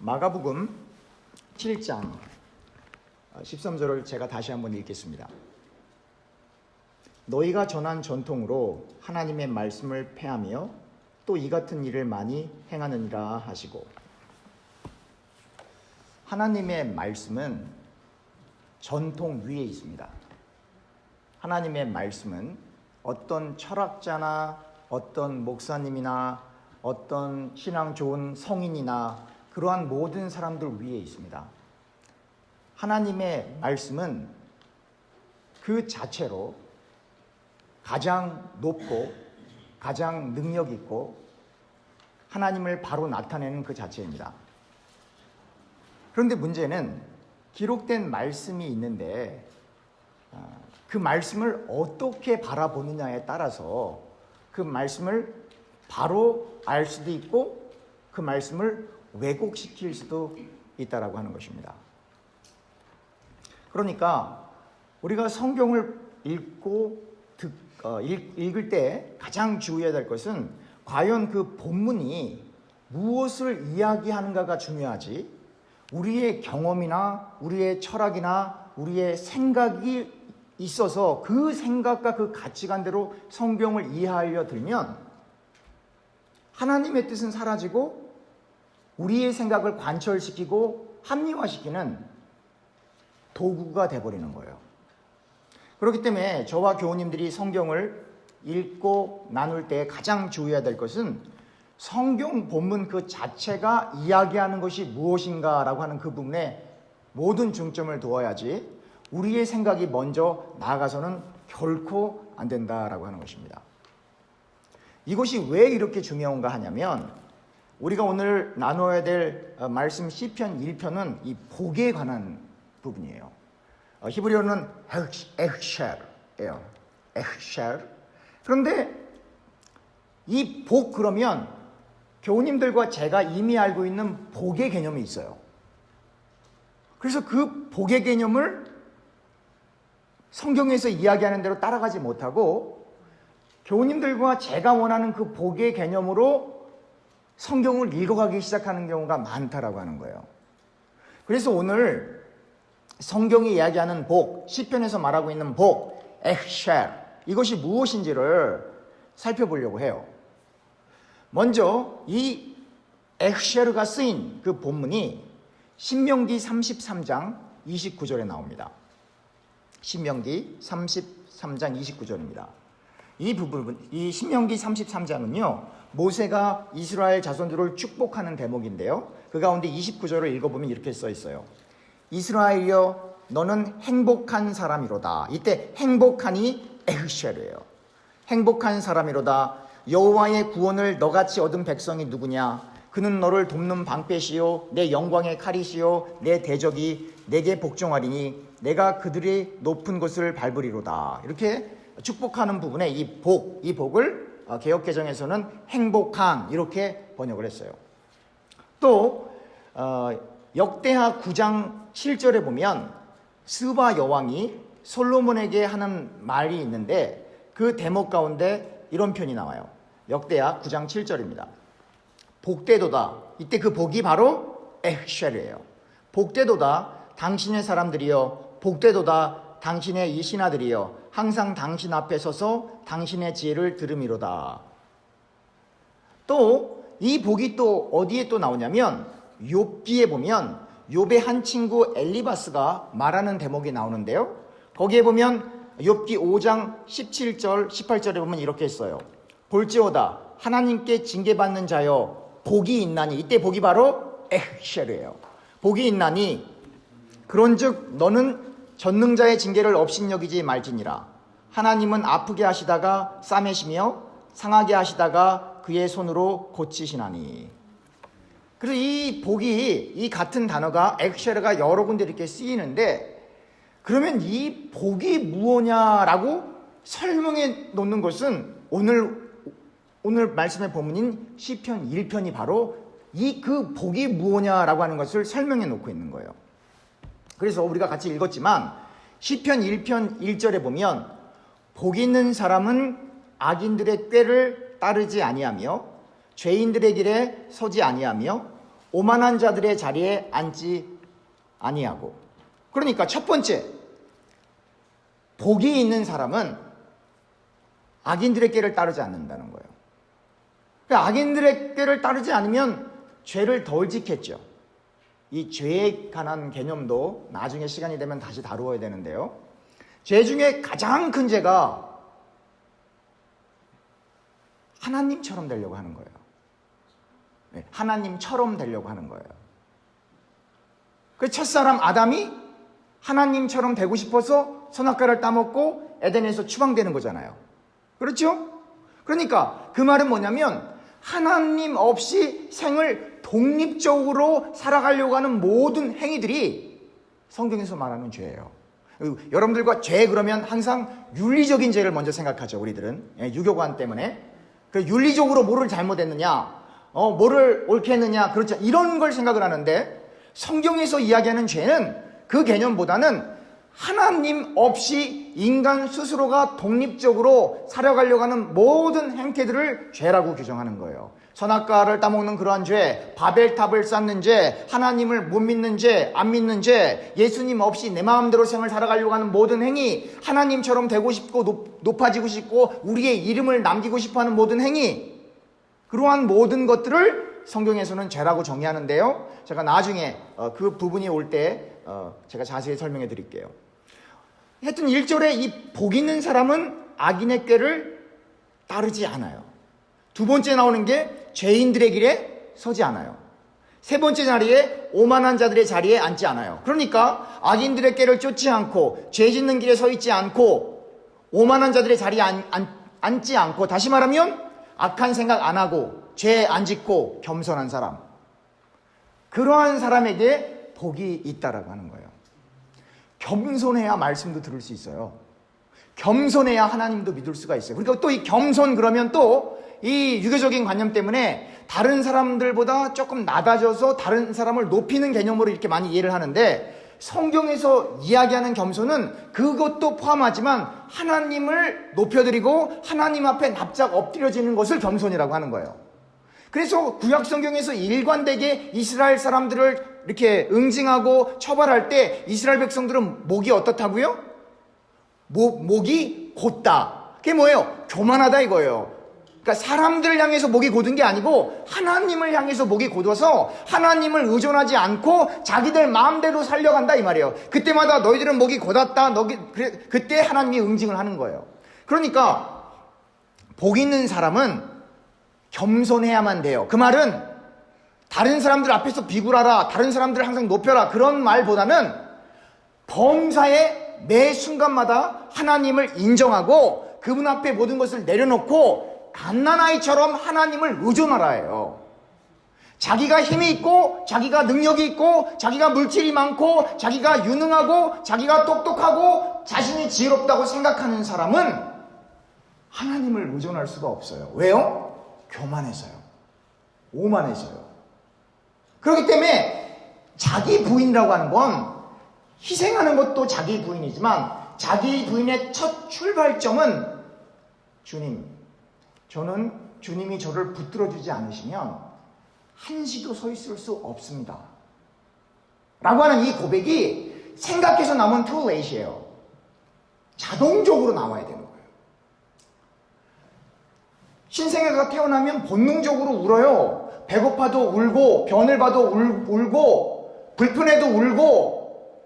마가복음 7장 13절을 제가 다시 한번 읽겠습니다. 너희가 전한 전통으로 하나님의 말씀을 폐하며 또 이 같은 일을 많이 행하느니라 하시고, 하나님의 말씀은 전통 위에 있습니다. 하나님의 말씀은 어떤 철학자나 어떤 목사님이나 어떤 신앙 좋은 성인이나 그러한 모든 사람들 위에 있습니다. 하나님의 말씀은 그 자체로 가장 높고 가장 능력 있고 하나님을 바로 나타내는 그 자체입니다. 그런데 문제는 기록된 말씀이 있는데 그 말씀을 어떻게 바라보느냐에 따라서 그 말씀을 바로 알 수도 있고 그 말씀을 왜곡시킬 수도 있다라고 하는 것입니다. 그러니까 우리가 성경을 읽을 때 가장 주의해야 될 것은 과연 그 본문이 무엇을 이야기하는가가 중요하지, 우리의 경험이나 우리의 철학이나 우리의 생각이 있어서 그 생각과 그 가치관대로 성경을 이해하려 들면 하나님의 뜻은 사라지고 우리의 생각을 관철시키고 합리화시키는 도구가 돼버리는 거예요. 그렇기 때문에 저와 교우님들이 성경을 읽고 나눌 때 가장 주의해야 될 것은 성경 본문 그 자체가 이야기하는 것이 무엇인가라고 하는 그 부분에 모든 중점을 두어야지 우리의 생각이 먼저 나아가서는 결코 안 된다라고 하는 것입니다. 이것이 왜 이렇게 중요한가 하냐면, 우리가 오늘 나눠야 될 말씀 시편 1편은 이 복에 관한 부분이에요. 히브리어는 에흐샬이에요. 에흐샬. 그런데 이 복, 그러면 교우님들과 제가 이미 알고 있는 복의 개념이 있어요. 그래서 그 복의 개념을 성경에서 이야기하는 대로 따라가지 못하고 교우님들과 제가 원하는 그 복의 개념으로 성경을 읽어가기 시작하는 경우가 많다라고 하는 거예요. 그래서 오늘 성경이 이야기하는 복, 시편에서 말하고 있는 복, 에흐샬, 이것이 무엇인지를 살펴보려고 해요. 먼저 이 에흐샬가 쓰인 그 본문이 신명기 33장 29절에 나옵니다. 신명기 33장 29절입니다. 이 부분, 이 신명기 33장은요, 모세가 이스라엘 자손들을 축복하는 대목인데요, 그 가운데 29절을 읽어보면 이렇게 써 있어요. 이스라엘이여, 너는 행복한 사람이로다. 이때 행복하니 에흐샬이에요. 행복한 사람이로다. 여호와의 구원을 너같이 얻은 백성이 누구냐? 그는 너를 돕는 방패시요 내 영광의 칼이시요 내 대적이 내게 복종하리니 내가 그들의 높은 곳을 밟으리로다. 이렇게 축복하는 부분에 이 복을 개역개정에서는 행복한, 이렇게 번역을 했어요. 또 역대하 9장 7절에 보면 스바 여왕이 솔로몬에게 하는 말이 있는데 그 대목 가운데 이런 편이 나와요. 역대하 9장 7절입니다. 복되도다. 이때 그 복이 바로 에흐샬이에요. 복되도다 당신의 사람들이여, 복되도다 당신의 이 신하들이여, 항상 당신 앞에 서서 당신의 지혜를 들음이로다. 또 이 복이 또 어디에 또 나오냐면 욥기에 보면 욥의 한 친구 엘리바스가 말하는 대목이 나오는데요, 거기에 보면 욥기 5장 17절 18절에 보면 이렇게 했어요. 볼지어다 하나님께 징계받는 자여 복이 있나니, 이때 복이 바로 에흐샬이에요. 복이 있나니 그런즉 너는 전능자의 징계를 업신여기지 말지니라. 하나님은 아프게 하시다가 싸매시며 상하게 하시다가 그의 손으로 고치시나니. 그래서 이 복이, 이 같은 단어가 에흐샬가 여러 군데 이렇게 쓰이는데, 그러면 이 복이 무엇냐라고 설명해 놓는 것은 오늘 말씀의 본문인 시편 1편이 바로 그 복이 무엇냐라고 하는 것을 설명해 놓고 있는 거예요. 그래서 우리가 같이 읽었지만 시편 1편 1절에 보면 복 있는 사람은 악인들의 꾀를 따르지 아니하며 죄인들의 길에 서지 아니하며 오만한 자들의 자리에 앉지 아니하고. 그러니까 첫 번째, 복이 있는 사람은 악인들의 꾀를 따르지 않는다는 거예요. 그러니까 악인들의 꾀를 따르지 않으면 죄를 덜 짓겠죠. 이 죄에 관한 개념도 나중에 시간이 되면 다시 다루어야 되는데요. 죄 중에 가장 큰 죄가 하나님처럼 되려고 하는 거예요. 네, 하나님처럼 되려고 하는 거예요. 그 첫사람 아담이 하나님처럼 되고 싶어서 선악과를 따먹고 에덴에서 추방되는 거잖아요. 그렇죠? 그러니까 그 말은 뭐냐면 하나님 없이 생을 독립적으로 살아가려고 하는 모든 행위들이 성경에서 말하는 죄예요. 여러분들과 죄 그러면 항상 윤리적인 죄를 먼저 생각하죠. 우리들은 유교관 때문에 그 윤리적으로 뭐를 잘못했느냐, 뭐를 옳게 했느냐, 그렇죠. 이런 걸 생각을 하는데 성경에서 이야기하는 죄는 그 개념보다는 하나님 없이 인간 스스로가 독립적으로 살아가려고 하는 모든 행태들을 죄라고 규정하는 거예요. 선악과를 따먹는 그러한 죄, 바벨탑을 쌓는 죄, 하나님을 못 믿는 죄, 안 믿는 죄, 예수님 없이 내 마음대로 생을 살아가려고 하는 모든 행위, 하나님처럼 되고 싶고 높아지고 싶고 우리의 이름을 남기고 싶어하는 모든 행위, 그러한 모든 것들을 성경에서는 죄라고 정의하는데요. 제가 나중에 그 부분이 올 때 제가 자세히 설명해 드릴게요. 하여튼 1절에 이 복 있는 사람은 악인의 꾀를 따르지 않아요. 두 번째 나오는 게 죄인들의 길에 서지 않아요. 세 번째 자리에 오만한 자들의 자리에 앉지 않아요. 그러니까 악인들의 꾀를 쫓지 않고 죄 짓는 길에 서 있지 않고 오만한 자들의 자리에 앉지 않고, 다시 말하면 악한 생각 안 하고 죄 안 짓고 겸손한 사람, 그러한 사람에게 복이 있다라고 하는 거예요. 겸손해야 말씀도 들을 수 있어요. 겸손해야 하나님도 믿을 수가 있어요. 그러니까 또 이 겸손 그러면 또 이 유교적인 관념 때문에 다른 사람들보다 조금 낮아져서 다른 사람을 높이는 개념으로 이렇게 많이 이해를 하는데, 성경에서 이야기하는 겸손은 그것도 포함하지만 하나님을 높여드리고 하나님 앞에 납작 엎드려지는 것을 겸손이라고 하는 거예요. 그래서 구약 성경에서 일관되게 이스라엘 사람들을 이렇게 응징하고 처벌할 때 이스라엘 백성들은 목이 어떻다고요? 목이 곧다. 그게 뭐예요? 교만하다 이거예요. 그러니까 사람들을 향해서 목이 곧은 게 아니고 하나님을 향해서 목이 곧아서 하나님을 의존하지 않고 자기들 마음대로 살려간다 이 말이에요. 그때마다 너희들은 목이 곧았다. 그때 하나님이 응징을 하는 거예요. 그러니까 복 있는 사람은 겸손해야만 돼요. 그 말은 다른 사람들 앞에서 비굴하라, 다른 사람들을 항상 높여라, 그런 말보다는 범사에 매 순간마다 하나님을 인정하고 그분 앞에 모든 것을 내려놓고 갓난아이처럼 하나님을 의존하라예요. 자기가 힘이 있고 자기가 능력이 있고 자기가 물질이 많고 자기가 유능하고 자기가 똑똑하고 자신이 지혜롭다고 생각하는 사람은 하나님을 의존할 수가 없어요. 왜요? 교만해서요. 오만해서요. 그렇기 때문에 자기 부인이라고 하는 건 희생하는 것도 자기 부인이지만 자기 부인의 첫 출발점은 주님, 저는 주님이 저를 붙들어주지 않으시면 한시도 서 있을 수 없습니다 라고 하는 이 고백이 생각해서 나온 too late이에요. 자동적으로 나와야 되는 거예요. 신생아가 태어나면 본능적으로 울어요. 배고파도 울고 변을 봐도 울고 불편해도 울고,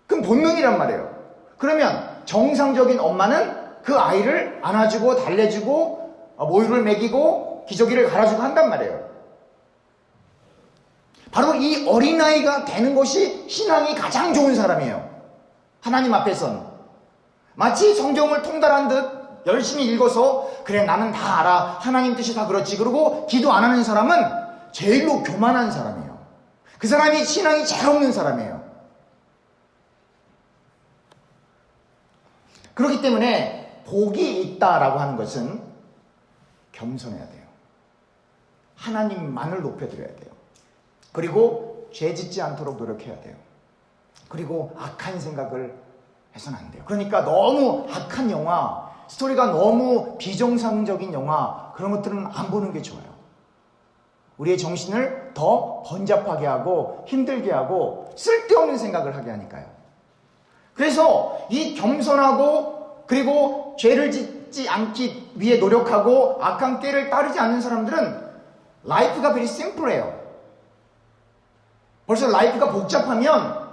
그건 본능이란 말이에요. 그러면 정상적인 엄마는 그 아이를 안아주고 달래주고 모유를 먹이고 기저귀를 갈아주고 한단 말이에요. 바로 이 어린아이가 되는 것이 신앙이 가장 좋은 사람이에요. 하나님 앞에선 마치 성경을 통달한 듯 열심히 읽어서 그래 나는 다 알아, 하나님 뜻이 다 그렇지, 그러고 기도 안 하는 사람은 제일로 교만한 사람이에요. 그 사람이 신앙이 제일 없는 사람이에요. 그렇기 때문에 복이 있다라고 하는 것은 겸손해야 돼요. 하나님만을 높여드려야 돼요. 그리고 죄 짓지 않도록 노력해야 돼요. 그리고 악한 생각을 해서는 안 돼요. 그러니까 너무 악한 영화, 스토리가 너무 비정상적인 영화, 그런 것들은 안 보는 게 좋아요. 우리의 정신을 더 번잡하게 하고 힘들게 하고 쓸데없는 생각을 하게 하니까요. 그래서 이 겸손하고 그리고 죄를 짓지 않기 위해 노력하고 악한 꾀를 따르지 않는 사람들은 라이프가 very simple해요. 벌써 라이프가 복잡하면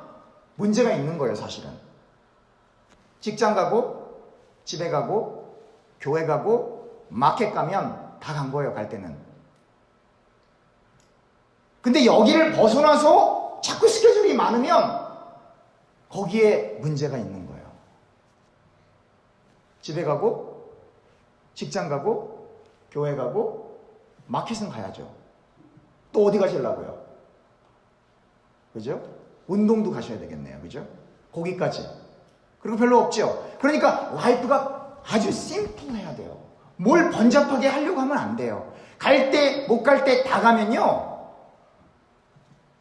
문제가 있는 거예요, 사실은. 직장 가고 집에 가고 교회 가고 마켓 가면 다 간 거예요, 갈 때는. 근데 여기를 벗어나서 자꾸 스케줄이 많으면 거기에 문제가 있는 거예요. 집에 가고 직장 가고 교회 가고 마켓은 가야죠. 또 어디 가시려고요? 그죠? 운동도 가셔야 되겠네요. 그죠? 거기까지. 그리고 별로 없죠. 그러니까 라이프가 아주 심플해야 돼요. 뭘 번잡하게 하려고 하면 안 돼요. 갈 때, 못 갈 때 다 가면요.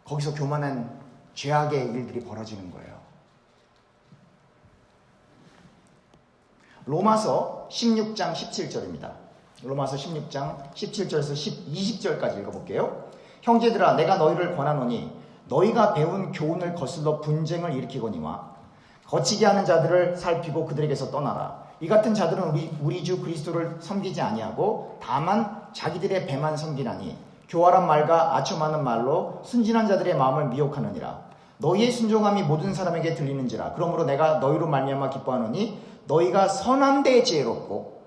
거기서 교만한 죄악의 일들이 벌어지는 거예요. 로마서 16장 17절입니다. 로마서 16장 17절에서 20절까지 읽어볼게요. 형제들아 내가 너희를 권하노니 너희가 배운 교훈을 거슬러 분쟁을 일으키거니와 거치게 하는 자들을 살피고 그들에게서 떠나라. 이 같은 자들은 우리 주 그리스도를 섬기지 아니하고 다만 자기들의 배만 섬기나니 교활한 말과 아첨하는 말로 순진한 자들의 마음을 미혹하느니라. 너희의 순종함이 모든 사람에게 들리는지라. 그러므로 내가 너희로 말미암아 기뻐하노니 너희가 선한 데 지혜롭고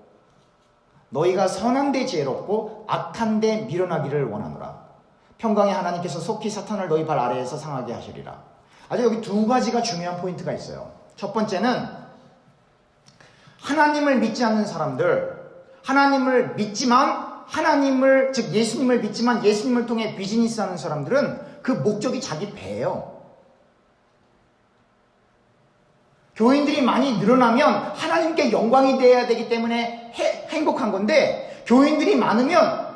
악한 데 미련하기를 원하노라. 평강의 하나님께서 속히 사탄을 너희 발 아래에서 상하게 하시리라. 아주 여기 두 가지가 중요한 포인트가 있어요. 첫 번째는 하나님을 믿지 않는 사람들, 하나님을 믿지만 즉 예수님을 믿지만 예수님을 통해 비즈니스 하는 사람들은 그 목적이 자기 배예요. 교인들이 많이 늘어나면 하나님께 영광이 돼야 되기 때문에 행복한 건데, 교인들이 많으면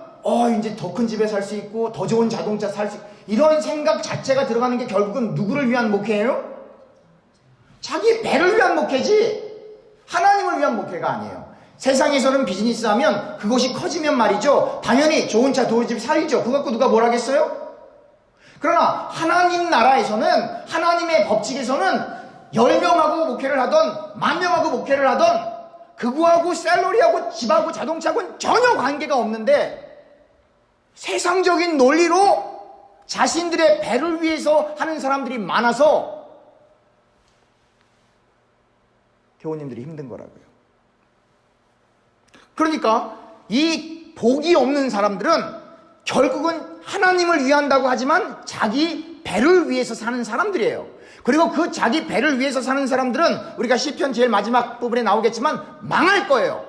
이제 더 큰 집에 살 수 있고 더 좋은 자동차 살 수 있고 이런 생각 자체가 들어가는 게 결국은 누구를 위한 목회예요? 자기 배를 위한 목회지 하나님을 위한 목회가 아니에요. 세상에서는 비즈니스 하면 그것이 커지면 말이죠, 당연히 좋은 차 좋은 집 살죠. 그거 갖고 누가 뭘 하겠어요? 그러나 하나님 나라에서는, 하나님의 법칙에서는 10명하고 목회를 하던 10,000명하고 목회를 하던 그거하고 샐러리하고 집하고 자동차하고는 전혀 관계가 없는데 세상적인 논리로 자신들의 배를 위해서 하는 사람들이 많아서 교우님들이 힘든 거라고요. 그러니까 이 복이 없는 사람들은 결국은 하나님을 위한다고 하지만 자기 배를 위해서 사는 사람들이에요. 그리고 그 자기 배를 위해서 사는 사람들은 우리가 시편 제일 마지막 부분에 나오겠지만 망할 거예요.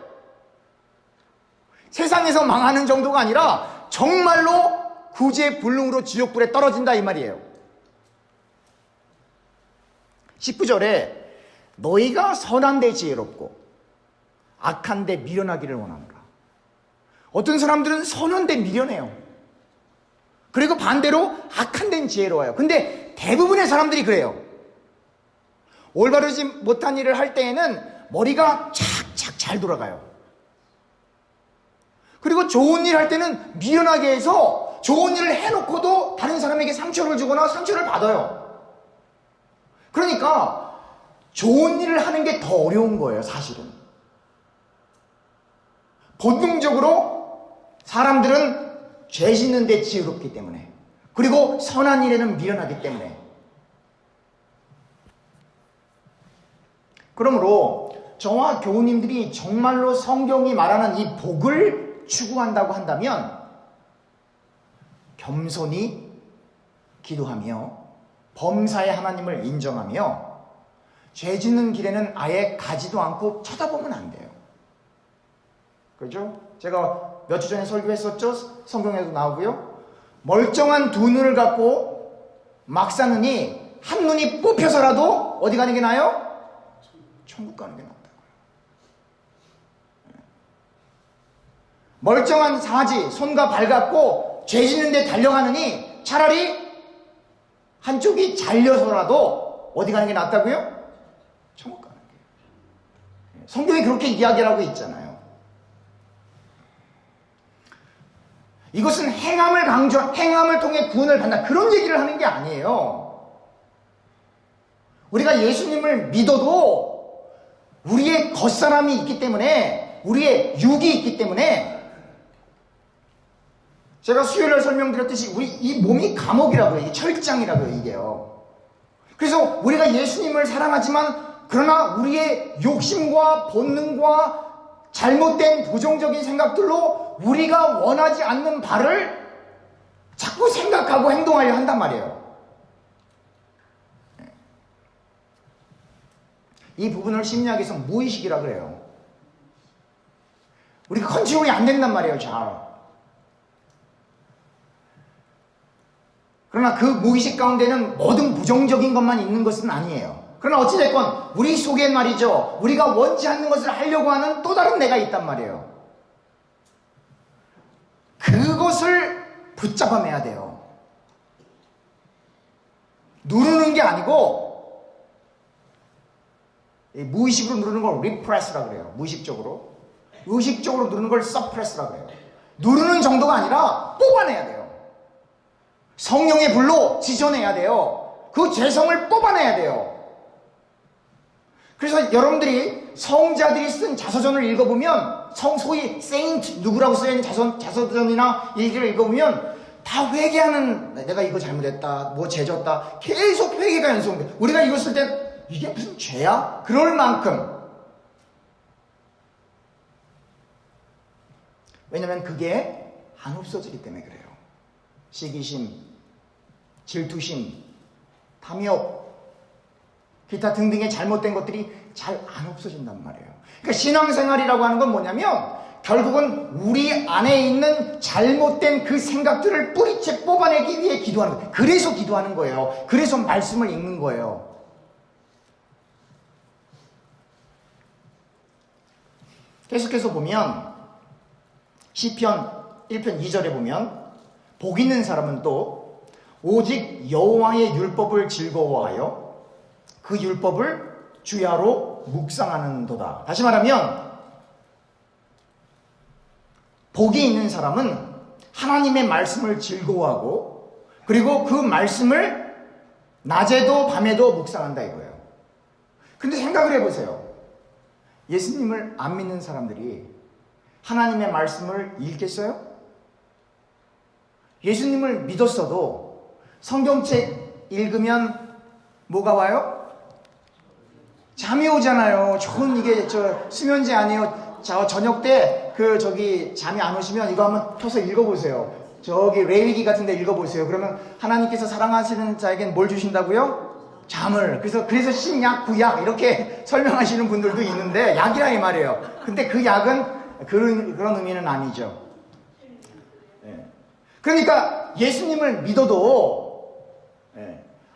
세상에서 망하는 정도가 아니라 정말로 구제불능으로 지옥불에 떨어진다 이 말이에요. 19절에 너희가 선한 데 지혜롭고 악한 데 미련하기를 원하노라. 어떤 사람들은 선한 데 미련해요. 그리고 반대로 악한 데는 지혜로워요. 근데 대부분의 사람들이 그래요. 올바르지 못한 일을 할 때에는 머리가 착착 잘 돌아가요. 그리고 좋은 일 할 때는 미련하게 해서 좋은 일을 해놓고도 다른 사람에게 상처를 주거나 상처를 받아요. 그러니까 좋은 일을 하는 게 더 어려운 거예요, 사실은. 본능적으로 사람들은 죄 짓는 데 지혜롭기 때문에, 그리고 선한 일에는 미련하기 때문에. 그러므로 저와 교우님들이 정말로 성경이 말하는 이 복을 추구한다고 한다면 겸손히 기도하며 범사의 하나님을 인정하며 죄 짓는 길에는 아예 가지도 않고 쳐다보면 안 돼요. 그죠? 제가 몇 주 전에 설교했었죠? 성경에도 나오고요. 멀쩡한 두 눈을 갖고 막 사느니 한 눈이 뽑혀서라도 어디 가는 게 나아요? 천국 가는 게 낫다고요. 멀쩡한 사지, 손과 발 갖고 죄 짓는 데 달려가느니 차라리 한쪽이 잘려서라도 어디 가는 게 낫다고요? 천국 가는 게. 성경이 그렇게 이야기를 하고 있잖아요. 이것은 행함을 통해 구원을 받는다. 그런 얘기를 하는 게 아니에요. 우리가 예수님을 믿어도 우리의 겉사람이 있기 때문에, 우리의 육이 있기 때문에, 제가 수요일에 설명드렸듯이 우리 이 몸이 감옥이라고요. 이게 철장이라고요, 이게요. 그래서 우리가 예수님을 사랑하지만 그러나 우리의 욕심과 본능과 잘못된 부정적인 생각들로 우리가 원하지 않는 바를 자꾸 생각하고 행동하려 한단 말이에요. 이 부분을 심리학에서 무의식이라 그래요. 우리가 컨트롤이 안 된단 말이에요, 잘. 그러나 그 무의식 가운데는 모든 부정적인 것만 있는 것은 아니에요. 그러나 어찌됐건 우리 속엔 말이죠, 우리가 원치 않는 것을 하려고 하는 또 다른 내가 있단 말이에요. 그것을 붙잡아내야 돼요. 누르는 게 아니고 무의식으로 누르는 걸 repress라 그래요. 무의식적으로. 의식적으로 누르는 걸 suppress라 그래요. 누르는 정도가 아니라 뽑아내야 돼요. 성령의 불로 지져내야 돼요. 그 죄성을 뽑아내야 돼요. 그래서 여러분들이 성자들이 쓴 자서전을 읽어보면, 소위 세인트 누구라고 써있는 자서전이나 일기를 읽어보면 다 회개하는, 내가 이거 잘못했다, 뭐 죄졌다, 계속 회개가 연속돼. 우리가 읽었을 때 이게 무슨 죄야? 그럴 만큼. 왜냐면 그게 안 없어지기 때문에 그래요. 시기심, 질투심, 탐욕, 기타 등등의 잘못된 것들이 잘 안 없어진단 말이에요. 그러니까 신앙생활이라고 하는 건 뭐냐면 결국은 우리 안에 있는 잘못된 그 생각들을 뿌리채 뽑아내기 위해 기도하는 거예요. 그래서 기도하는 거예요. 그래서 말씀을 읽는 거예요. 계속해서 보면 시편 1편 2절에 보면 복 있는 사람은 또 오직 여호와의 율법을 즐거워하여 그 율법을 주야로 묵상하는도다. 다시 말하면 복이 있는 사람은 하나님의 말씀을 즐거워하고 그리고 그 말씀을 낮에도 밤에도 묵상한다 이거예요. 근데 생각을 해보세요. 예수님을 안 믿는 사람들이 하나님의 말씀을 읽겠어요? 예수님을 믿었어도 성경책 읽으면 뭐가 와요? 잠이 오잖아요. 좋은 이게 수면제 아니에요. 저녁 때 잠이 안 오시면 이거 한번 펴서 읽어보세요. 저기 레위기 같은 데 읽어보세요. 그러면 하나님께서 사랑하시는 자에겐 뭘 주신다고요? 잠을. 그래서 신약, 구약 이렇게 설명하시는 분들도 있는데 약이라 이 말이에요. 근데 그 약은 그런 의미는 아니죠. 그러니까 예수님을 믿어도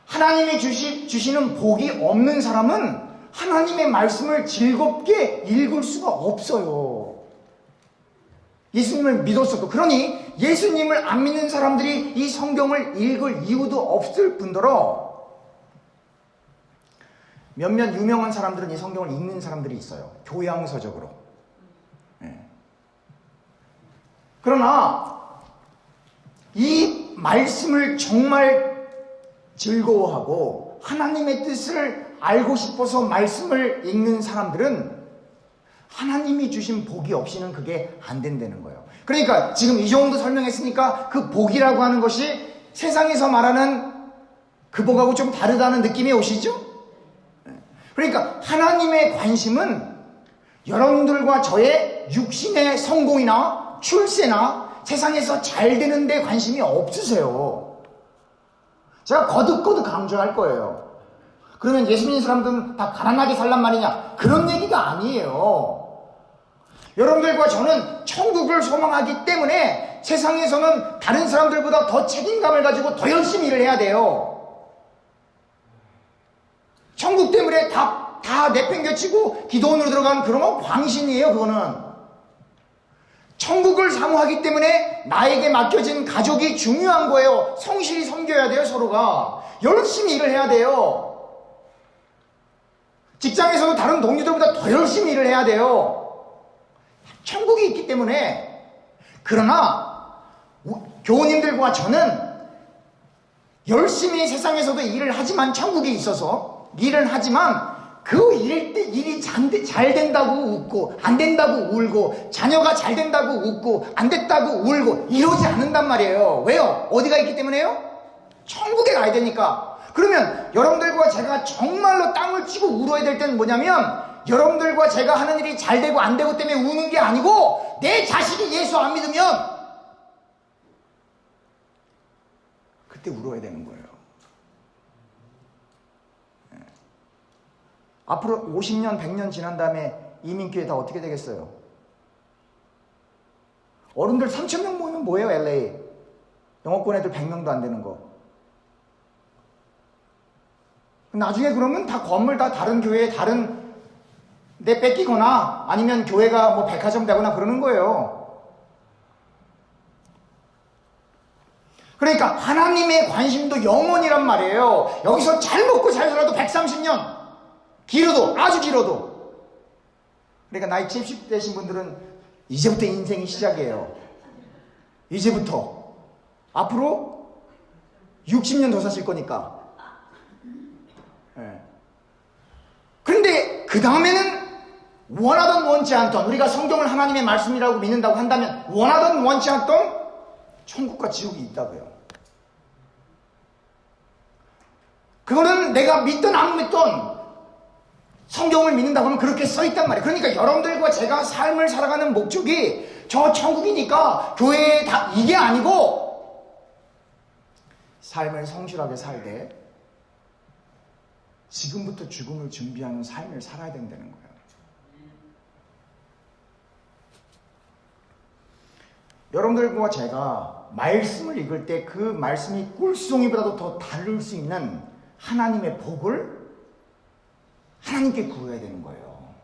하나님이 주시는 복이 없는 사람은 하나님의 말씀을 즐겁게 읽을 수가 없어요. 예수님을 믿었어도. 그러니 예수님을 안 믿는 사람들이 이 성경을 읽을 이유도 없을 뿐더러 몇몇 유명한 사람들은 이 성경을 읽는 사람들이 있어요. 교양서적으로. 그러나 이 말씀을 정말 즐거워하고 하나님의 뜻을 알고 싶어서 말씀을 읽는 사람들은 하나님이 주신 복이 없이는 그게 안 된다는 거예요. 그러니까 지금 이 정도 설명했으니까 그 복이라고 하는 것이 세상에서 말하는 그 복하고 좀 다르다는 느낌이 오시죠? 그러니까 하나님의 관심은 여러분들과 저의 육신의 성공이나 출세나 세상에서 잘 되는 데 관심이 없으세요. 제가 거듭거듭 강조할 거예요. 그러면 예수 믿는 사람들은 다 가난하게 살란 말이냐? 그런 얘기가 아니에요. 여러분들과 저는 천국을 소망하기 때문에 세상에서는 다른 사람들보다 더 책임감을 가지고 더 열심히 일을 해야 돼요. 천국 때문에 다 내팽개치고 기도원으로 들어가는 그런 건 광신이에요. 그거는. 천국을 사모하기 때문에 나에게 맡겨진 가족이 중요한 거예요. 성실히 섬겨야 돼요. 서로가. 열심히 일을 해야 돼요. 직장에서도 다른 동료들보다 더 열심히 일을 해야 돼요. 천국이 있기 때문에. 그러나 교우님들과 저는 열심히 세상에서도 일을 하지만, 천국에 있어서 일을 하지만 그 일이 잘 된다고 웃고 안 된다고 울고, 자녀가 잘 된다고 웃고 안 됐다고 울고 이러지 않는단 말이에요. 왜요? 어디가 있기 때문에요? 천국에 가야 되니까. 그러면 여러분들과 제가 정말로 땅을 치고 울어야 될 때는 뭐냐면, 여러분들과 제가 하는 일이 잘 되고 안 되고 때문에 우는 게 아니고, 내 자식이 예수 안 믿으면 그때 울어야 되는 거예요. 네. 앞으로 50년, 100년 지난 다음에 이민교회 다 어떻게 되겠어요? 어른들 3,000명 모이면 뭐예요, LA? 영어권 애들 100명도 안 되는 거. 나중에 그러면 다 건물 다 다른 교회에 다른 데 뺏기거나, 아니면 교회가 뭐 백화점 되거나 그러는 거예요. 그러니까 하나님의 관심도 영원이란 말이에요. 여기서 잘 먹고 잘 살아도 130년, 길어도, 아주 길어도. 그러니까 나이 70 되신 분들은 이제부터 인생이 시작이에요. 이제부터. 앞으로 60년 더 사실 거니까. 네. 그런데 그 다음에는 원하던 원치 않던, 우리가 성경을 하나님의 말씀이라고 믿는다고 한다면 원하던 원치 않던 천국과 지옥이 있다고요. 그거는 내가 믿든 안 믿든 성경을 믿는다고 하면 그렇게 써있단 말이에요. 그러니까 여러분들과 제가 삶을 살아가는 목적이 저 천국이니까 교회에 다 이게 아니고, 삶을 성실하게 살되 지금부터 죽음을 준비하는 삶을 살아야 된다는 거예요. 여러분들과 제가 말씀을 읽을 때 그 말씀이 꿀송이보다도 더 다를 수 있는 하나님의 복을 하나님께 구해야 되는 거예요.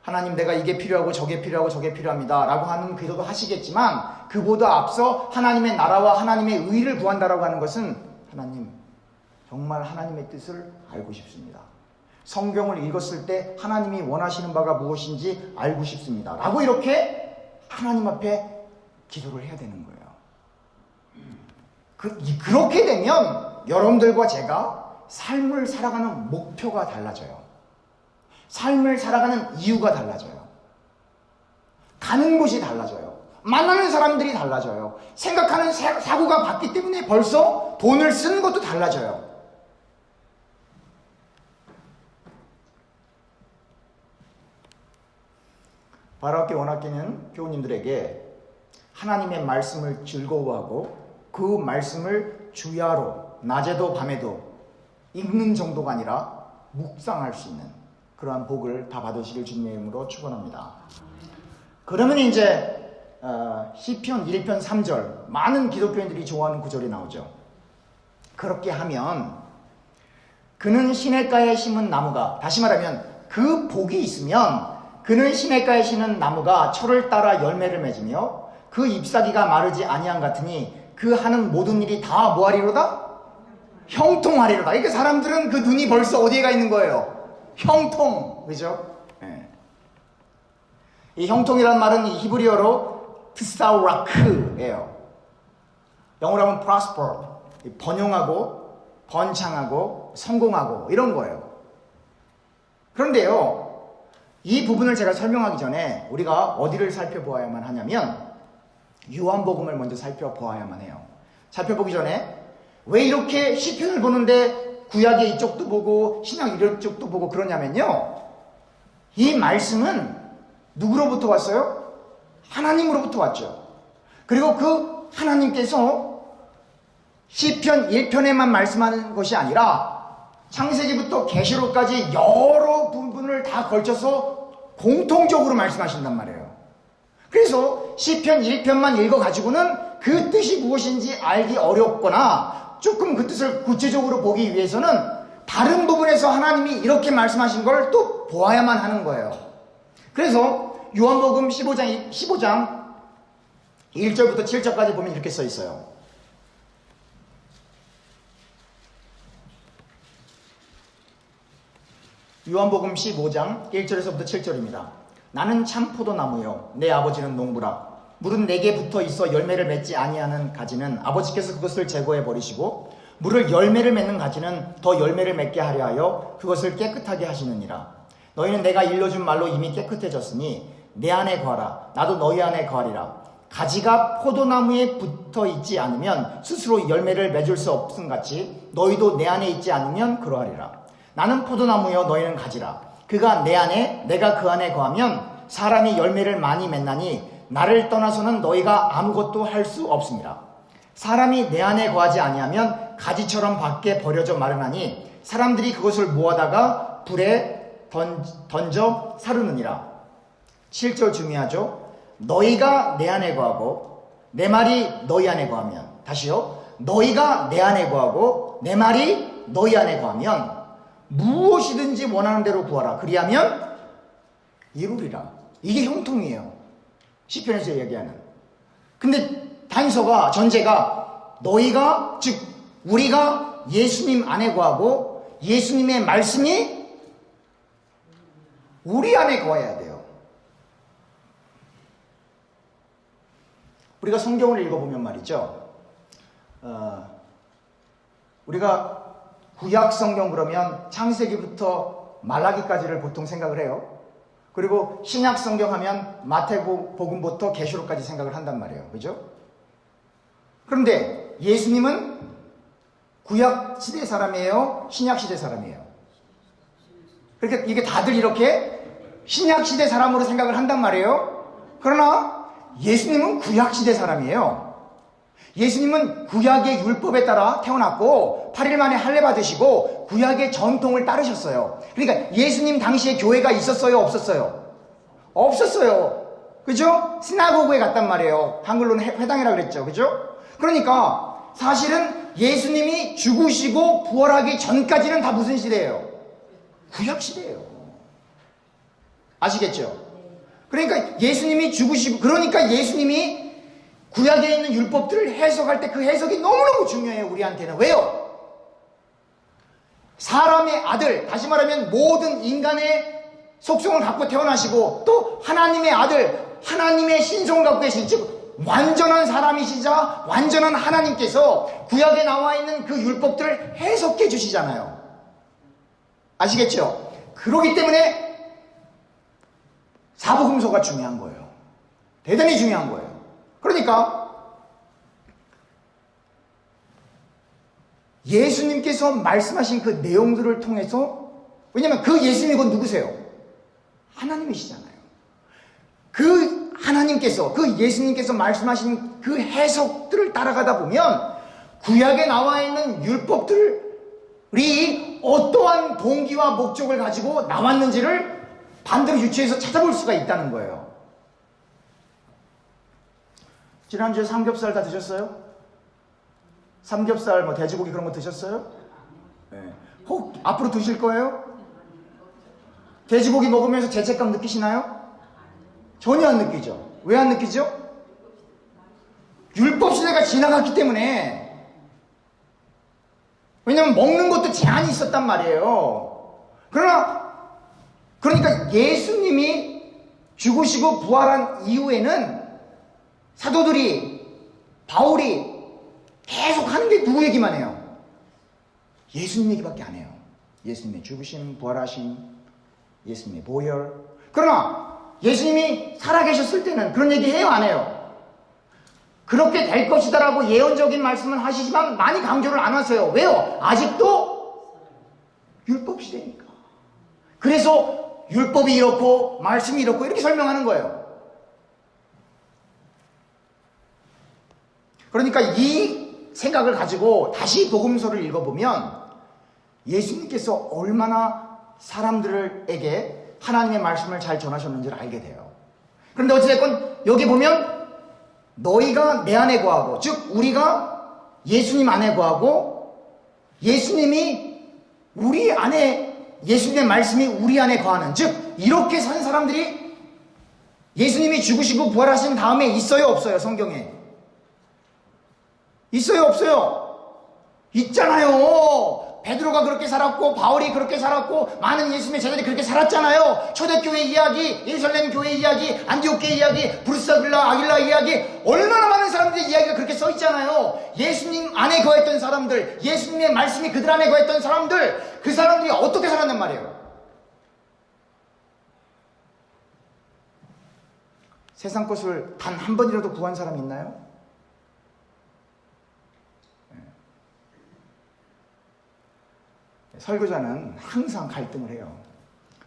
하나님, 내가 이게 필요하고 저게 필요하고 저게 필요합니다 라고 하는 기도도 하시겠지만, 그보다 앞서 하나님의 나라와 하나님의 의를 구한다라고 하는 것은, 하나님, 정말 하나님의 뜻을 알고 싶습니다. 성경을 읽었을 때 하나님이 원하시는 바가 무엇인지 알고 싶습니다 라고 이렇게 하나님 앞에 기도를 해야 되는 거예요. 그렇게 되면 여러분들과 제가 삶을 살아가는 목표가 달라져요. 삶을 살아가는 이유가 달라져요. 가는 곳이 달라져요. 만나는 사람들이 달라져요. 생각하는 사고가 바뀌기 때문에 벌써 돈을 쓰는 것도 달라져요. 바라옵게 원하기는 교우님들에게 하나님의 말씀을 즐거워하고 그 말씀을 주야로 낮에도 밤에도 읽는 정도가 아니라 묵상할 수 있는 그러한 복을 다 받으시길 주님의 이름으로 축원합니다. 그러면 이제 시편 1편 3절, 많은 기독교인들이 좋아하는 구절이 나오죠. 그렇게 하면 그는 시냇가에 심은 나무가, 다시 말하면 그 복이 있으면 그는 시냇가에 심은 나무가 철을 따라 열매를 맺으며 그 잎사귀가 마르지 아니한 같으니 그 하는 모든 일이 다 뭐하리로다? 형통하리로다. 그러니까 사람들은 그 눈이 벌써 어디에 가 있는 거예요? 형통. 그죠? 네. 이 형통이라는 말은 이 히브리어로 트사우라크예요. 영어로 하면 prosper, 번영하고 번창하고 성공하고 이런 거예요. 그런데요, 이 부분을 제가 설명하기 전에 우리가 어디를 살펴보아야만 하냐면 요한복음을 먼저 살펴보아야만 해요. 살펴보기 전에 왜 이렇게 시편을 보는데 구약의 이쪽도 보고 신약 이쪽도 보고 그러냐면요, 이 말씀은 누구로부터 왔어요? 하나님으로부터 왔죠. 그리고 그 하나님께서 시편 1편에만 말씀하는 것이 아니라 창세기부터 계시록까지 여러 부분을 다 걸쳐서 공통적으로 말씀하신단 말이에요. 그래서 시편 1편만 읽어가지고는 그 뜻이 무엇인지 알기 어렵거나 조금 그 뜻을 구체적으로 보기 위해서는 다른 부분에서 하나님이 이렇게 말씀하신 걸 또 보아야만 하는 거예요. 그래서 요한복음 15장 1절부터 7절까지 보면 이렇게 써 있어요. 요한복음 15장 1절에서부터 7절입니다. 나는 참 포도나무요 내 아버지는 농부라. 물은 내게 붙어 있어 열매를 맺지 아니하는 가지는 아버지께서 그것을 제거해 버리시고 물을 열매를 맺는 가지는 더 열매를 맺게 하려 하여 그것을 깨끗하게 하시느니라. 너희는 내가 일러준 말로 이미 깨끗해졌으니 내 안에 거하라. 나도 너희 안에 거하리라. 가지가 포도나무에 붙어 있지 않으면 스스로 열매를 맺을 수 없음 같이 너희도 내 안에 있지 않으면 그러하리라. 나는 포도나무여 너희는 가지라. 그가 내 안에 내가 그 안에 거하면 사람이 열매를 많이 맺나니 나를 떠나서는 너희가 아무것도 할 수 없습니다. 사람이 내 안에 거하지 아니하면 가지처럼 밖에 버려져 마르나니 사람들이 그것을 모아다가 불에 던져 사르느니라. 7절 중요하죠. 너희가 내 안에 거하고 내 말이 너희 안에 거하면, 다시요, 너희가 내 안에 거하고 내 말이 너희 안에 거하면 무엇이든지 원하는 대로 구하라. 그리하면 이루리라. 이게 형통이에요. 시편에서 얘기하는. 근데 단서가, 전제가 너희가, 즉 우리가 예수님 안에 거하고 예수님의 말씀이 우리 안에 거해야 돼요. 우리가 성경을 읽어보면 말이죠. 우리가 구약 성경 그러면 창세기부터 말라기까지를 보통 생각을 해요. 그리고 신약 성경 하면 마태복음부터 계시록까지 생각을 한단 말이에요. 그죠? 그런데 예수님은 구약 시대 사람이에요? 신약 시대 사람이에요? 그러니까 이게 다들 이렇게 신약 시대 사람으로 생각을 한단 말이에요. 그러나 예수님은 구약 시대 사람이에요. 예수님은 구약의 율법에 따라 태어났고 8일 만에 할례 받으시고 구약의 전통을 따르셨어요. 그러니까 예수님 당시에 교회가 있었어요? 없었어요? 없었어요. 그죠? 시나고그에 갔단 말이에요. 한글로는 회당이라 그랬죠. 그죠? 그러니까 사실은 예수님이 죽으시고 부활하기 전까지는 다 무슨 시대예요? 구약 시대예요. 아시겠죠? 그러니까 예수님이 죽으시고, 그러니까 예수님이 구약에 있는 율법들을 해석할 때 그 해석이 너무너무 중요해요. 우리한테는. 왜요? 사람의 아들, 다시 말하면 모든 인간의 속성을 갖고 태어나시고 또 하나님의 아들, 하나님의 신성을 갖고 계신, 즉 완전한 사람이시자 완전한 하나님께서 구약에 나와 있는 그 율법들을 해석해 주시잖아요. 아시겠죠? 그렇기 때문에 사복음서가 중요한 거예요. 대단히 중요한 거예요. 그러니까 예수님께서 말씀하신 그 내용들을 통해서, 왜냐면 그 예수님이 곧 누구세요? 하나님이시잖아요. 그 하나님께서, 그 예수님께서 말씀하신 그 해석들을 따라가다 보면 구약에 나와 있는 율법들이 어떠한 동기와 목적을 가지고 나왔는지를 반대로 유추해서 찾아볼 수가 있다는 거예요. 지난주에 삼겹살 다 드셨어요? 삼겹살, 돼지고기 그런 거 드셨어요? 네. 혹 앞으로 드실 거예요? 돼지고기 먹으면서 죄책감 느끼시나요? 전혀 안 느끼죠. 왜 안 느끼죠? 율법 시대가 지나갔기 때문에. 왜냐면 먹는 것도 제한이 있었단 말이에요. 그러니까 예수님이 죽으시고 부활한 이후에는 사도들이, 바울이 계속 하는 게 누구 얘기만 해요? 예수님 얘기밖에 안 해요. 예수님의 죽으심, 부활하심, 예수님의 보혈. 그러나 예수님이 살아계셨을 때는 그런 얘기 해요, 안 해요? 그렇게 될 것이다라고 예언적인 말씀을 하시지만 많이 강조를 안 하세요. 왜요? 아직도 율법 시대니까. 그래서 율법이 이렇고 말씀이 이렇고 이렇게 설명하는 거예요. 그러니까 이 생각을 가지고 다시 복음서를 읽어보면 예수님께서 얼마나 사람들에게 하나님의 말씀을 잘 전하셨는지를 알게 돼요. 그런데 어찌됐건 여기 보면 너희가 내 안에 거하고, 즉 우리가 예수님 안에 거하고 예수님이 우리 안에, 예수님의 말씀이 우리 안에 거하는, 즉 이렇게 산 사람들이 예수님이 죽으시고 부활하신 다음에 있어요, 없어요? 성경에 있어요, 없어요? 있잖아요. 베드로가 그렇게 살았고 바울이 그렇게 살았고 많은 예수님의 제자들이 그렇게 살았잖아요. 초대교회 이야기, 예루살렘 교회 이야기, 안디옥 교회 이야기, 브루스아길라, 아길라 이야기, 얼마나 많은 사람들의 이야기가 그렇게 써 있잖아요. 예수님 안에 거했던 사람들, 예수님의 말씀이 그들 안에 거했던 사람들, 그 사람들이 어떻게 살았단 말이에요. 세상 것을 단 한 번이라도 구한 사람이 있나요? 설교자는 항상 갈등을 해요.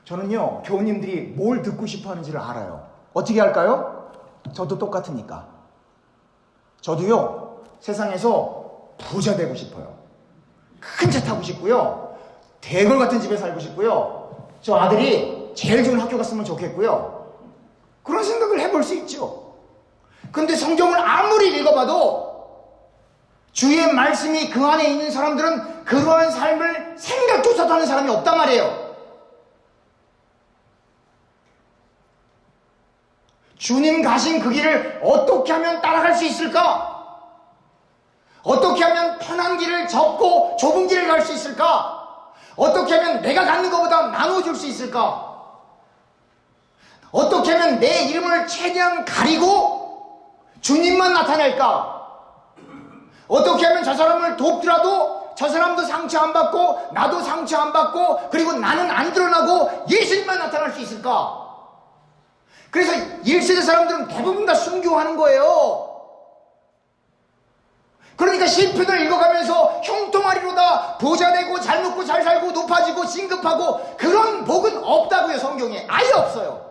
저는요, 교우님들이 뭘 듣고 싶어 하는지를 알아요. 어떻게 할까요? 저도 똑같으니까. 저도요, 세상에서 부자 되고 싶어요. 큰 차 타고 싶고요. 대걸 같은 집에 살고 싶고요. 저 아들이 제일 좋은 학교 갔으면 좋겠고요. 그런 생각을 해볼 수 있죠. 근데 성경을 아무리 읽어봐도 주의 말씀이 그 안에 있는 사람들은 그러한 삶을 생각조차도 하는 사람이 없단 말이에요. 주님 가신 그 길을 어떻게 하면 따라갈 수 있을까? 어떻게 하면 편한 길을 접고 좁은 길을 갈 수 있을까? 어떻게 하면 내가 갖는 것보다 나눠줄 수 있을까? 어떻게 하면 내 이름을 최대한 가리고 주님만 나타낼까? 어떻게 하면 저 사람을 돕더라도 저 사람도 상처 안 받고 나도 상처 안 받고 그리고 나는 안 드러나고 예수님만 나타날 수 있을까? 그래서 1세대 사람들은 대부분 다 순교하는 거예요. 그러니까 시편을 읽어가면서 형통하리로다, 부자 되고 잘 먹고 잘 살고 높아지고 진급하고, 그런 복은 없다고요. 성경에 아예 없어요.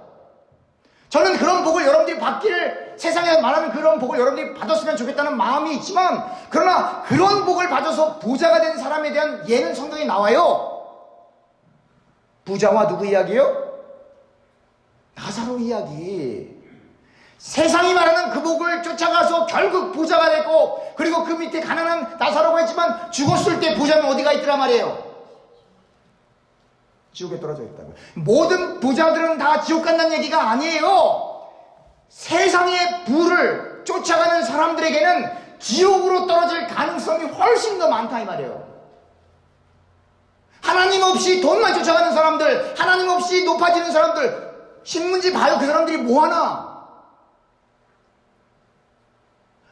저는 그런 복을 여러분들이 받기를, 세상에 말하는 그런 복을 여러분들이 받았으면 좋겠다는 마음이 있지만, 그러나 그런 복을 받아서 부자가 된 사람에 대한 예는 성경에 나와요. 부자와 누구 이야기요? 나사로 이야기. 세상이 말하는 그 복을 쫓아가서 결국 부자가 되고, 그리고 그 밑에 가난한 나사로가 있지만 죽었을 때 부자는 어디가 있더라 말이에요. 지옥에 떨어져 있다고요. 모든 부자들은 다 지옥 간다는 얘기가 아니에요. 세상의 부를 쫓아가는 사람들에게는 지옥으로 떨어질 가능성이 훨씬 더 많다 이 말이에요. 하나님 없이 돈만 쫓아가는 사람들, 하나님 없이 높아지는 사람들, 신문지 봐요. 그 사람들이 뭐하나?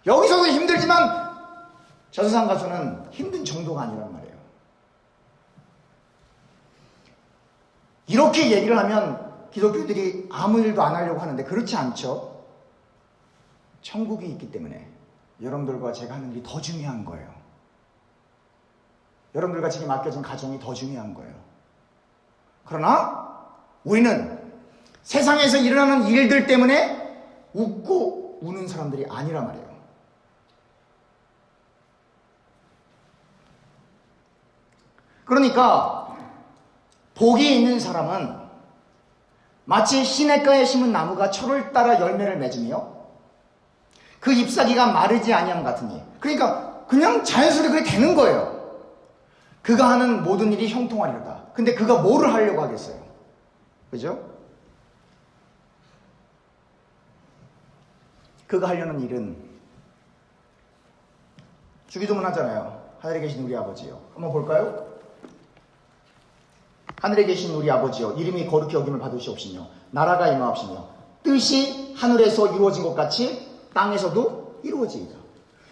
여기서도 힘들지만 저 세상 가서는 힘든 정도가 아니란 말이에요. 이렇게 얘기를 하면 기독교들이 아무 일도 안 하려고 하는데 그렇지 않죠. 천국이 있기 때문에 여러분들과 제가 하는 일이 더 중요한 거예요. 여러분들과 제게 맡겨진 가정이 더 중요한 거예요. 그러나 우리는 세상에서 일어나는 일들 때문에 웃고 우는 사람들이 아니란 말이에요. 그러니까 복이 있는 사람은 마치 시냇가에 심은 나무가 철을 따라 열매를 맺으며 그 잎사귀가 마르지 아니함 같으니, 그러니까 그냥 자연스럽게 그게 되는 거예요. 그가 하는 모든 일이 형통하리로다. 근데 그가 뭐를 하려고 하겠어요? 그죠? 그가 하려는 일은 주기도문 하잖아요. 하늘에 계신 우리 아버지요. 한번 볼까요? 하늘에 계신 우리 아버지요, 이름이 거룩히 여김을 받으시옵시며 나라가 임하옵시며 뜻이 하늘에서 이루어진 것 같이 땅에서도 이루어지이다.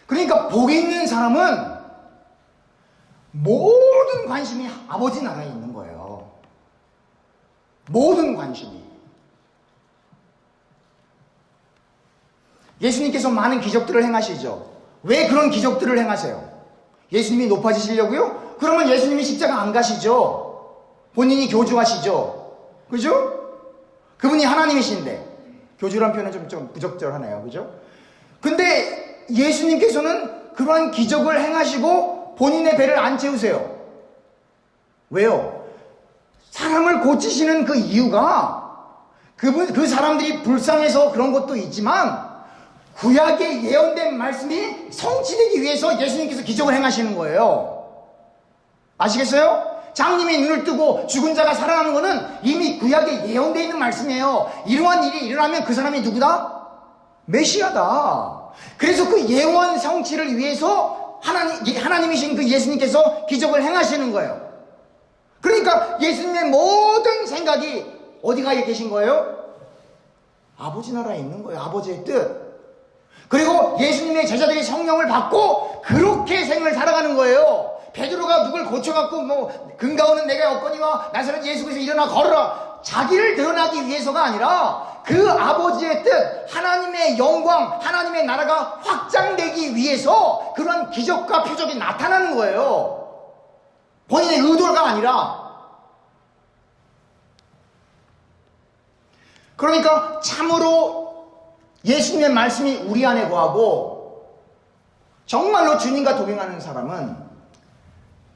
그러니까 복이 있는 사람은 모든 관심이 아버지 나라에 있는 거예요. 모든 관심이. 예수님께서 많은 기적들을 행하시죠. 왜 그런 기적들을 행하세요? 예수님이 높아지시려고요? 그러면 예수님이 십자가 안 가시죠. 본인이 교주하시죠. 그죠? 그분이 하나님이신데 교주란 표현은 좀 부적절하네요. 그죠? 근데 예수님께서는 그러한 기적을 행하시고 본인의 배를 안 채우세요. 왜요? 사람을 고치시는 그 이유가 그 사람들이 불쌍해서 그런 것도 있지만 구약에 예언된 말씀이 성취되기 위해서 예수님께서 기적을 행하시는 거예요. 아시겠어요? 장님이 눈을 뜨고 죽은 자가 살아나는 것은 이미 구약에 예언되어 있는 말씀이에요. 이러한 일이 일어나면 그 사람이 누구다? 메시아다. 그래서 그 예언 성취를 위해서 하나님이신 그 예수님께서 기적을 행하시는 거예요. 그러니까 예수님의 모든 생각이 어디가 계신 거예요? 아버지 나라에 있는 거예요. 아버지의 뜻. 그리고 예수님의 제자들이 성령을 받고 그렇게 생을 살아가는 거예요. 베드로가 누굴 고쳐갖고 근가오는 내가 없거니와 나사렛 예수 그리스도 일어나 걸어라. 자기를 드러나기 위해서가 아니라 그 아버지의 뜻, 하나님의 영광, 하나님의 나라가 확장되기 위해서 그런 기적과 표적이 나타나는 거예요. 본인의 의도가 아니라. 그러니까 참으로 예수님의 말씀이 우리 안에 거하고 정말로 주님과 동행하는 사람은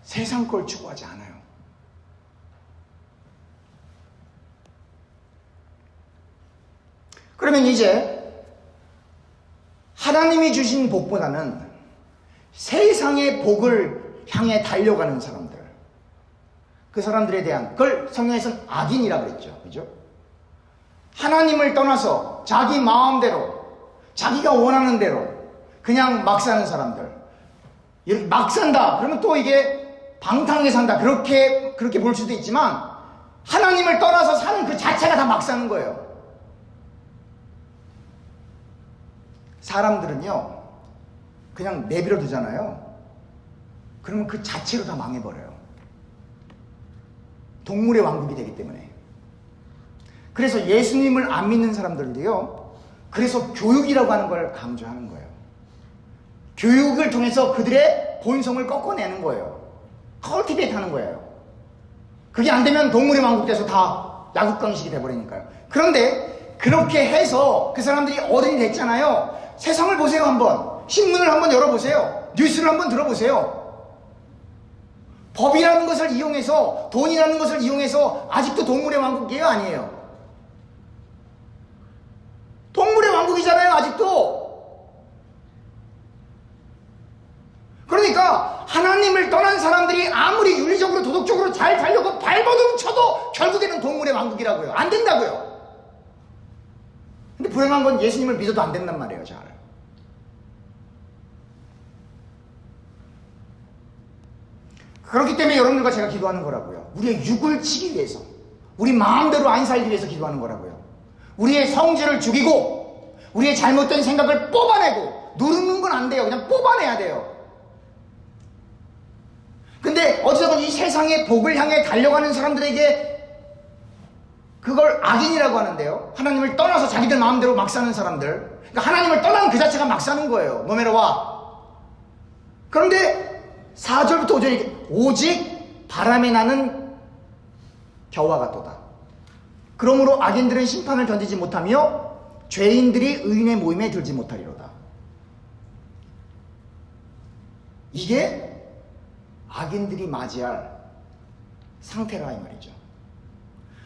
세상 걸 추구하지 않아요. 그러면 이제 하나님이 주신 복보다는 세상의 복을 향해 달려가는 사람들, 그 사람들에 대한, 그걸 성경에서는 악인이라 그랬죠. 그죠? 하나님을 떠나서 자기 마음대로, 자기가 원하는 대로 그냥 막 사는 사람들, 이렇게 막 산다 그러면 또 이게 방탕하게 산다 그렇게 볼 수도 있지만, 하나님을 떠나서 사는 그 자체가 다 막 사는 거예요. 사람들은요 그냥 내버려 두잖아요. 그러면 그 자체로 다 망해버려요. 동물의 왕국이 되기 때문에. 그래서 예수님을 안 믿는 사람들도요, 그래서 교육이라고 하는 걸 강조하는 거예요. 교육을 통해서 그들의 본성을 꺾어내는 거예요. 컬티베이트 하는 거예요. 그게 안 되면 동물의 왕국 돼서 다 야국강식이 돼버리니까요. 그런데 그렇게 해서 그 사람들이 어른이 됐잖아요. 세상을 보세요. 한번 신문을 한번 열어보세요. 뉴스를 한번 들어보세요. 법이라는 것을 이용해서, 돈이라는 것을 이용해서 아직도 동물의 왕국이에요? 아니에요? 동물의 왕국이잖아요. 아직도. 그러니까 하나님을 떠난 사람들이 아무리 윤리적으로 도덕적으로 잘 살려고 발버둥 쳐도 결국에는 동물의 왕국이라고요. 안 된다고요. 근데 불행한 건 예수님을 믿어도 안 된단 말이에요. 잘. 그렇기 때문에 여러분들과 제가 기도하는 거라고요. 우리의 육을 치기 위해서, 우리 마음대로 안 살기 위해서 기도하는 거라고요. 우리의 성질을 죽이고 우리의 잘못된 생각을 뽑아내고, 누르는 건 안 돼요. 그냥 뽑아내야 돼요. 근데 어찌됐건 이 세상의 복을 향해 달려가는 사람들에게 그걸 악인이라고 하는데요. 하나님을 떠나서 자기들 마음대로 막 사는 사람들. 그러니까 하나님을 떠난 그 자체가 막 사는 거예요. 노메로와. 그런데 4절부터 5절에 이렇게, 오직 바람에 나는 겨와 같도다. 그러므로 악인들은 심판을 견디지 못하며 죄인들이 의인의 모임에 들지 못하리로다. 이게 악인들이 맞이할 상태라 이 말이죠.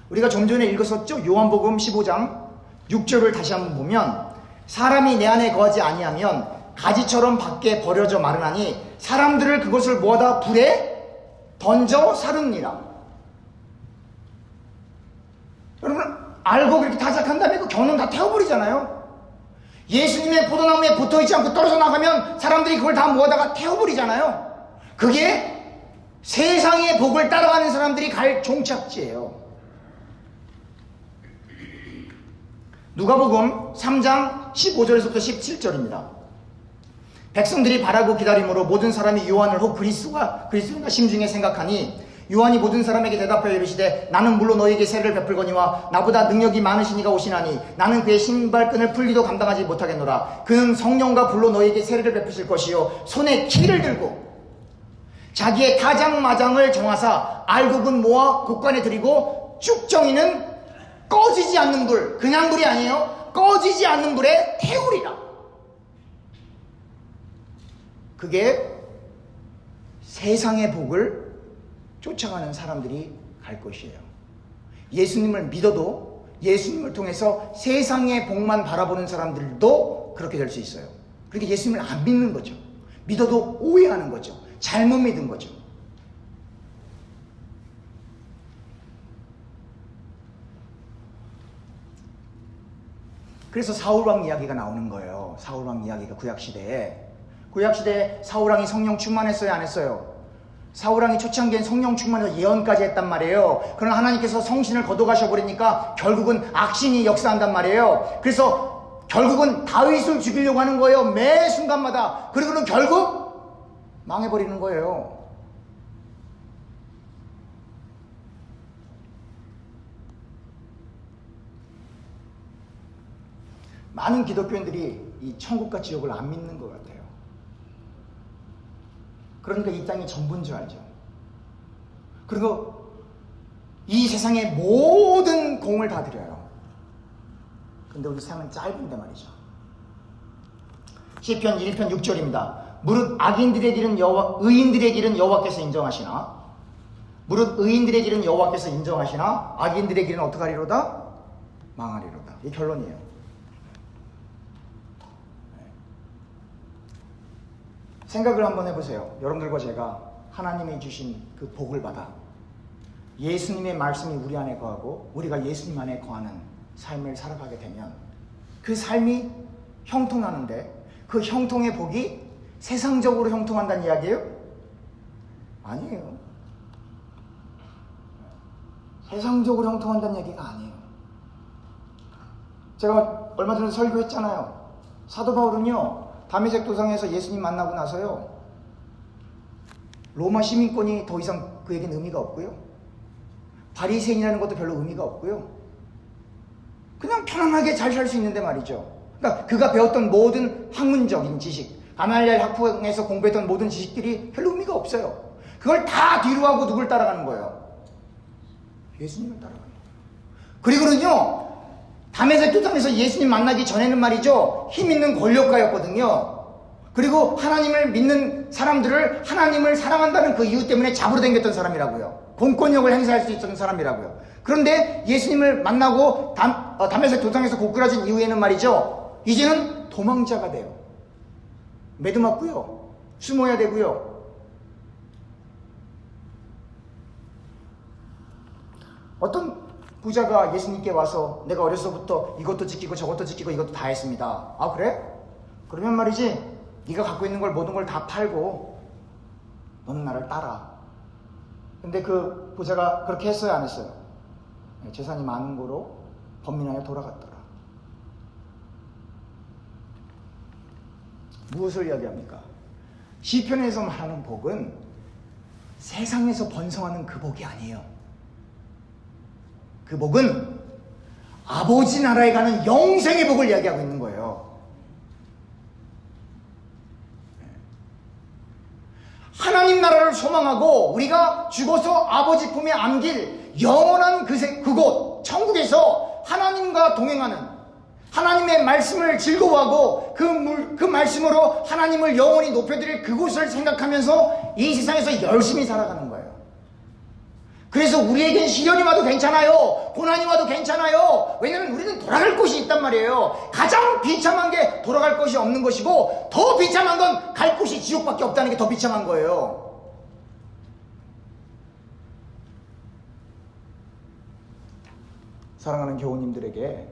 우리가 좀 전에 읽었었죠? 요한복음 15장 6절을 다시 한번 보면, 사람이 내 안에 거하지 아니하면 가지처럼 밖에 버려져 마르나니 사람들을 그것을 모아다 불에 던져 사릅니다. 여러분 알고 그렇게 타작한 다음에 그 겨는 다 태워버리잖아요. 예수님의 포도나무에 붙어있지 않고 떨어져 나가면 사람들이 그걸 다 모아다가 태워버리잖아요. 그게 세상의 복을 따라가는 사람들이 갈 종착지예요. 누가복음 3장 15절에서부터 17절입니다. 백성들이 바라고 기다림으로 모든 사람이 요한을 혹 그리스도가 심중에 생각하니, 요한이 모든 사람에게 대답하여 이르시되 나는 물론 너에게 세례를 베풀거니와 나보다 능력이 많으시니가 오시나니 나는 그의 신발끈을 풀리도 감당하지 못하겠노라. 그는 성령과 불로 너에게 세례를 베푸실 것이요 손에 키를 들고 자기의 타장마장을 정하사 알곡은 모아 곡간에 들이고 쭉정이는 꺼지지 않는 불, 그냥 불이 아니에요. 꺼지지 않는 불에 태우리라. 그게 세상의 복을 쫓아가는 사람들이 갈 것이에요. 예수님을 믿어도 예수님을 통해서 세상의 복만 바라보는 사람들도 그렇게 될 수 있어요. 그러니까 예수님을 안 믿는 거죠. 믿어도 오해하는 거죠. 잘못 믿은 거죠. 그래서 사울왕 이야기가 나오는 거예요. 사울왕 이야기가 구약시대에 구약시대에 사울왕이 성령 충만했어요, 안 했어요? 사울왕이 초창기엔 성령 충만해서 예언까지 했단 말이에요. 그러나 하나님께서 성신을 거둬가셔 버리니까 결국은 악신이 역사한단 말이에요. 그래서 결국은 다윗을 죽이려고 하는 거예요, 매 순간마다. 그리고는 결국 망해버리는 거예요. 많은 기독교인들이 이 천국과 지옥을 안 믿는 것 같아요. 그러니까 이 땅이 전부인 줄 알죠. 그리고 이 세상의 모든 공을 다 드려요. 근데 우리 삶은 짧은데 말이죠. 시편 1편 6절입니다. 무릇 악인들의 길은 의인들의 길은 여호와께서 인정하시나, 무릇 의인들의 길은 여호와께서 인정하시나 악인들의 길은 어떻게 하리로다? 망하리로다. 이게 결론이에요. 생각을 한번 해보세요. 여러분들과 제가 하나님이 주신 그 복을 받아 예수님의 말씀이 우리 안에 거하고 우리가 예수님 안에 거하는 삶을 살아가게 되면 그 삶이 형통하는데, 그 형통의 복이 세상적으로 형통한다는 이야기예요? 아니에요. 세상적으로 형통한다는 얘기가 아니에요. 제가 얼마 전에 설교했잖아요. 사도 바울은요, 다메섹 도상에서 예수님 만나고 나서요, 로마 시민권이 더 이상 그에겐 의미가 없고요, 바리새인이라는 것도 별로 의미가 없고요, 그냥 편안하게 잘 살 수 있는데 말이죠. 그러니까 그가 배웠던 모든 학문적인 지식, 가말리엘 학부에서 공부했던 모든 지식들이 별로 의미가 없어요. 그걸 다 뒤로 하고 누굴 따라가는 거예요? 예수님을 따라가는 거예요. 그리고는요, 다메섹 도상에서 예수님 만나기 전에는 말이죠, 힘 있는 권력가였거든요. 그리고 하나님을 믿는 사람들을 하나님을 사랑한다는 그 이유 때문에 잡으러 다녔던 사람이라고요. 공권력을 행사할 수 있었던 사람이라고요. 그런데 예수님을 만나고 다메섹 도상에서 고꾸라진 이후에는 말이죠, 이제는 도망자가 돼요. 매도맞고요, 숨어야 되고요. 어떤 부자가 예수님께 와서 내가 어려서부터 이것도 지키고 저것도 지키고 이것도 다 했습니다. 아, 그래? 그러면 말이지, 네가 갖고 있는 걸 모든 걸 다 팔고 너는 나를 따라. 근데 그 부자가 그렇게 했어요, 안 했어요? 재산이 많은 거로 범민하여 돌아갔더라. 무엇을 이야기합니까? 시편에서 말하는 복은 세상에서 번성하는 그 복이 아니에요. 그 복은 아버지 나라에 가는 영생의 복을 이야기하고 있는 거예요. 하나님 나라를 소망하고 우리가 죽어서 아버지 품에 안길 영원한 그곳 천국에서 하나님과 동행하는, 하나님의 말씀을 즐거워하고 그 말씀으로 하나님을 영원히 높여드릴 그곳을 생각하면서 이 세상에서 열심히 살아가는 거예요. 그래서 우리에겐 시련이 와도 괜찮아요, 고난이 와도 괜찮아요. 왜냐하면 우리는 돌아갈 곳이 있단 말이에요. 가장 비참한 게 돌아갈 곳이 없는 것이고, 더 비참한 건 갈 곳이 지옥밖에 없다는 게 더 비참한 거예요. 사랑하는 교우님들에게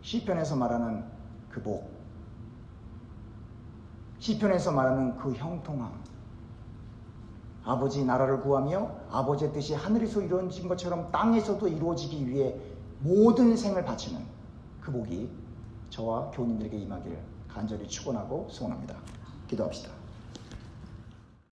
시편에서 말하는 그 복, 시편에서 말하는 그 형통함, 아버지 나라를 구하며 아버지의 뜻이 하늘에서 이루어진 것처럼 땅에서도 이루어지기 위해 모든 생을 바치는 그 복이 저와 교우님들에게 임하기를 간절히 축원하고 소원합니다. 기도합시다.